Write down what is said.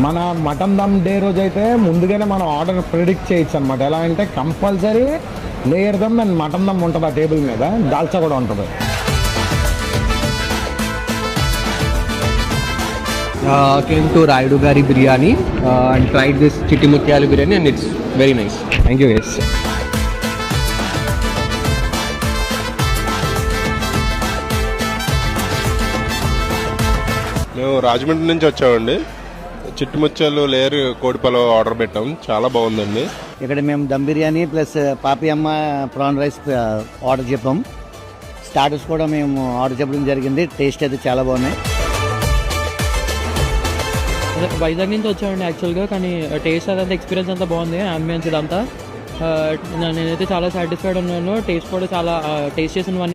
మన mutton dum day రోజు అయితే ముందుగానే మనం ఆర్డర్ ప్రిడిక్ట్ చేయొచ్చు అనమాట. ఎలా అంటే compulsory layer dum and mutton dum ఉంటుంది ఆ టేబుల్ మీద, దాల్చా కూడా ఉంటుంది. Came to Raidu Gari Biryani and tried this Chitti Mutyalu Biryani and it's very nice. Thank you guys. మేము రాజమండ్రి నుంచి వచ్చామండి. చిట్టి ముత్యాలు లేయర్ కోడి పలావ్ ఆర్డర్ పెట్టాం, చాలా బాగుందండి. ఇక్కడ మేము దమ్ బిర్యానీ ప్లస్ పాపియమ్మ ప్రాన్ రైస్ ఆర్డర్ చెప్పాం. స్టార్టర్స్ కూడా మేము ఆర్డర్ చెప్పడం జరిగింది. టేస్ట్ అయితే చాలా బాగున్నాయి. వైజాగ్ నుంచి వచ్చామండి యాక్చువల్గా, కానీ టేస్ట్ అదంతా ఎక్స్పీరియన్స్ అంతా బాగుంది. అంబియన్స్ ఇదంతా నేనైతే చాలా సాటిస్ఫైడ్ ఉన్నాను. టేస్ట్ కూడా చాలా టేస్ట్ చేసిన